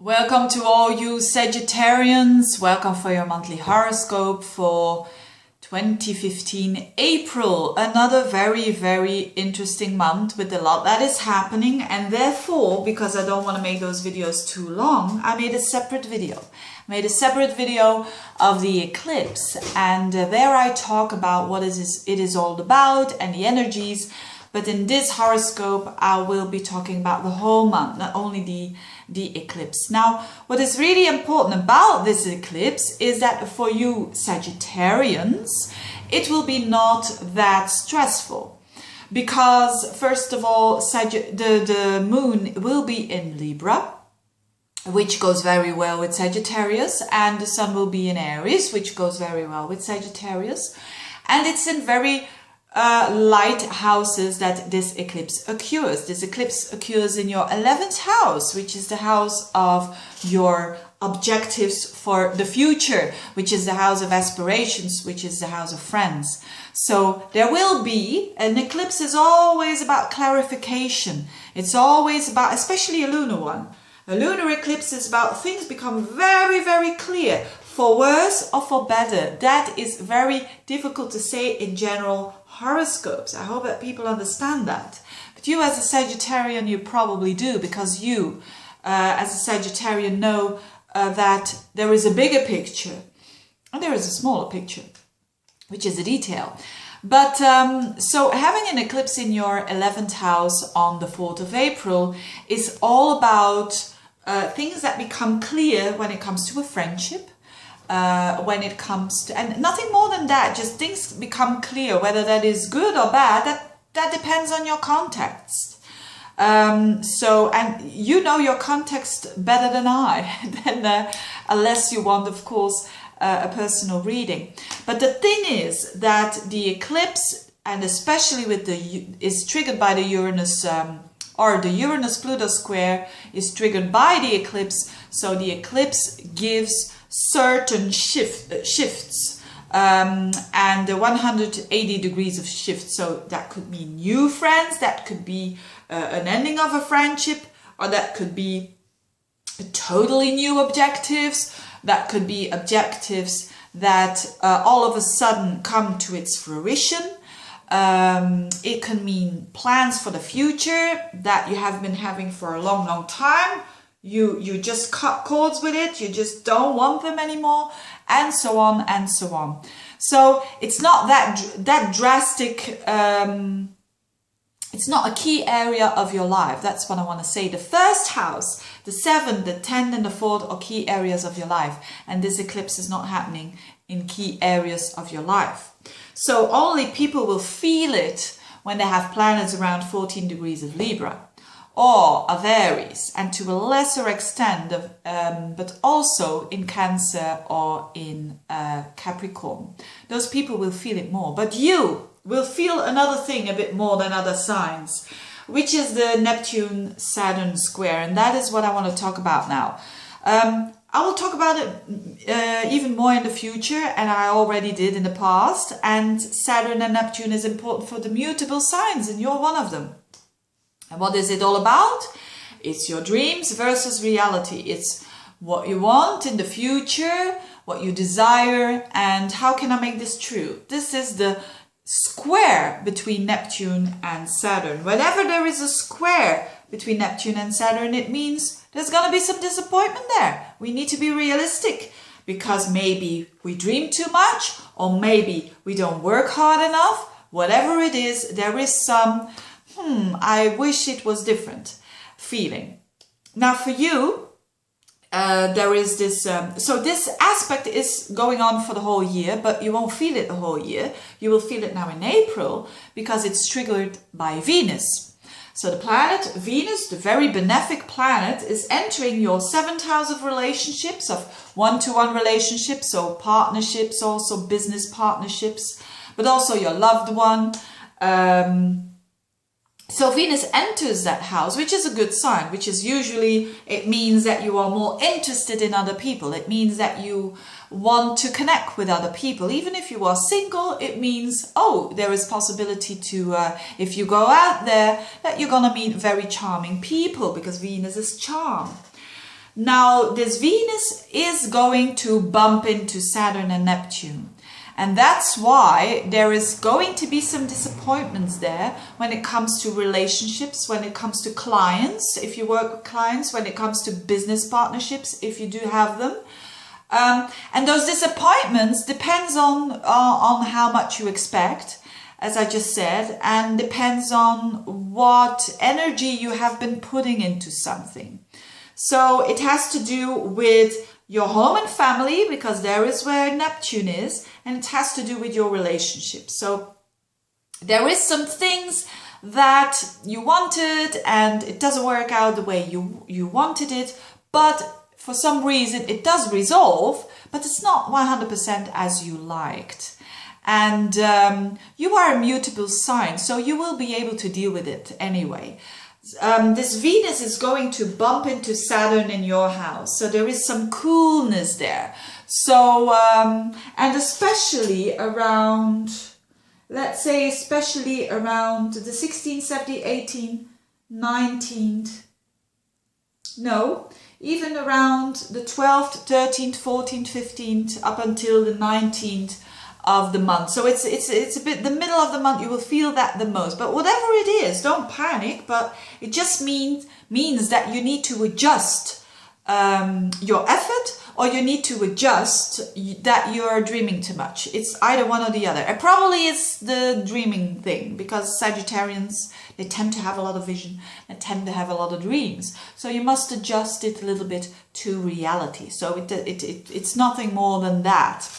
Welcome to all you Sagittarians. Welcome for your monthly horoscope for 2015 April. Another very interesting month with a lot that is happening, and therefore, because I don't want to make those videos too long, I made a separate video. Of the eclipse, and there I talk about what it is all about and the energies. But in this horoscope, I will be talking about the whole month, not only the eclipse. Now, what is really important about this eclipse is that for you Sagittarians, it will be not that stressful. Because, first of all, the moon will be in Libra, which goes very well with Sagittarius, and the sun will be in Aries, which goes very well with Sagittarius. And it's in very light houses that this eclipse occurs. This eclipse occurs in your 11th house, which is the house of your objectives for the future, which is the house of aspirations, which is the house of friends. So there will be, an eclipse is always about clarification. It's always about, especially a lunar one. A lunar eclipse is about things become very clear, for worse or for better. That is very difficult to say in general horoscopes. I hope that people understand that. But you as a Sagittarian, you probably do, because you as a Sagittarian know that there is a bigger picture and there is a smaller picture, which is a detail. But so having an eclipse in your 11th house on the 4th of April is all about things that become clear when it comes to a friendship, when it comes to, and nothing more than that, just things become clear, whether that is good or bad, that depends on your context. So, and you know your context better than I, unless you want, of course, a personal reading. But the thing is that the eclipse, and especially with is triggered by the Uranus, or the Uranus-Pluto square is triggered by the eclipse. So the eclipse gives certain shifts and 180 degrees of shift. So that could mean new friends, that could be an ending of a friendship, or that could be totally new objectives, that could be objectives that all of a sudden come to its fruition. It can mean plans for the future that you have been having for a long time. You just cut cords with it, you just don't want them anymore, and so on and so on. So it's not that drastic. It's not a key area of your life. That's what I want to say. The first house, the 7th, the 10th and the 4th are key areas of your life, and this eclipse is not happening in key areas of your life. So only people will feel it when they have planets around 14 degrees of Libra or of Aries, and to a lesser extent, but also in Cancer or in Capricorn. Those people will feel it more, but you will feel another thing a bit more than other signs, which is the Neptune-Saturn square, and that is what I want to talk about now. I will talk about it even more in the future, and I already did in the past. And Saturn and Neptune is important for the mutable signs, and you're one of them. And what is it all about? It's your dreams versus reality. It's what you want in the future, what you desire, and how can I make this true? This is the square between Neptune and Saturn. Whenever there is a square between Neptune and Saturn, it means there's going to be some disappointment there. We need to be realistic, because maybe we dream too much, or maybe we don't work hard enough. Whatever it is, there is some, I wish it was different feeling. Now for you, there is this, so this aspect is going on for the whole year, but you won't feel it the whole year. You will feel it now in April, because it's triggered by Venus. So the planet Venus, the very benefic planet, is entering your 7th house of relationships, of one-to-one relationships, so partnerships, also business partnerships, but also your loved one. So Venus enters that house, which is a good sign, which is usually, it means that you are more interested in other people. It means that you want to connect with other people. Even if you are single, it means, oh, there is possibility to, if you go out there, that you're going to meet very charming people, because Venus is charm. Now, this Venus is going to bump into Saturn and Neptune. And that's why there is going to be some disappointments there when it comes to relationships, when it comes to clients, if you work with clients, when it comes to business partnerships, if you do have them. And those disappointments depends on how much you expect, as I just said, and depends on what energy you have been putting into something. So it has to do with your home and family, because there is where Neptune is, and it has to do with your relationships. So there is some things that you wanted and it doesn't work out the way you wanted it, but for some reason it does resolve, but it's not 100% as you liked. And you are a mutable sign, so you will be able to deal with it anyway. This Venus is going to bump into Saturn in your house, so there is some coolness there. So and especially around, let's say especially around the 16th, 17th, 18th, 19th, no, even around the 12th, 13th, 14th, 15th, up until the 19th of the month. So it's a bit the middle of the month, you will feel that the most. But whatever it is, don't panic, but it just means that you need to adjust your effort, or you need to adjust that you're dreaming too much. It's either one or the other. It probably is the dreaming thing, because Sagittarians, they tend to have a lot of vision and tend to have a lot of dreams. So you must adjust it a little bit to reality. So it's nothing more than that.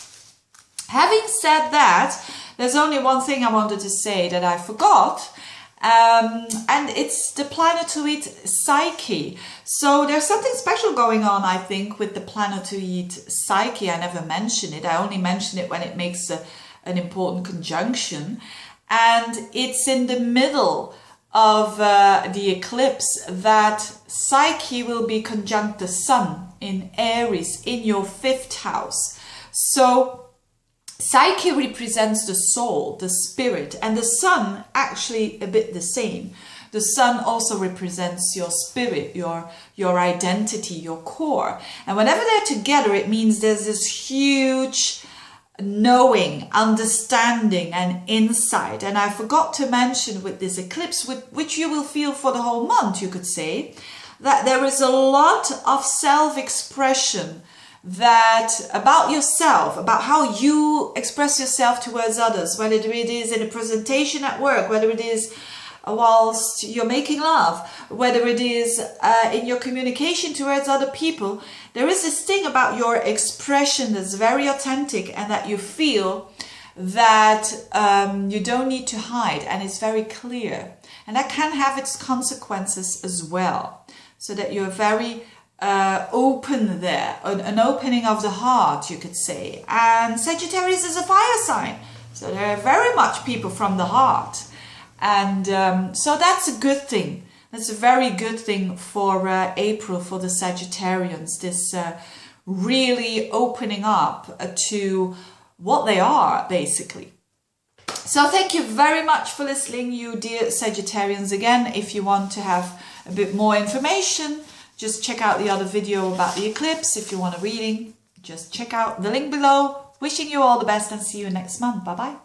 Having said that, there's only one thing I wanted to say that I forgot, and it's the planetoid Psyche. So there's something special going on, I think, with the planetoid Psyche. I never mention it. I only mention it when it makes an important conjunction. And it's in the middle of the eclipse that Psyche will be conjunct the Sun in Aries in your 5th house. So Psyche represents the soul, the spirit, and the Sun actually a bit the same. The Sun also represents your spirit, your identity, your core. And whenever they're together, it means there's this huge knowing, understanding, and insight. And I forgot to mention with this eclipse, which you will feel for the whole month, you could say, that there is a lot of self-expression that about yourself, about how you express yourself towards others, whether it is in a presentation at work, whether it is whilst you're making love, whether it is in your communication towards other people. There is this thing about your expression that's very authentic, and that you feel that you don't need to hide, and it's very clear, and that can have its consequences as well, so that you're very open there, an opening of the heart, you could say. And Sagittarius is a fire sign, so there are very much people from the heart, and so that's a good thing. That's a very good thing for April, for the Sagittarians, this really opening up to what they are, basically. So thank you very much for listening, you dear Sagittarians. Again, if you want to have a bit more information, just check out the other video about the eclipse. If you want a reading, just check out the link below. Wishing you all the best, and see you next month. Bye bye.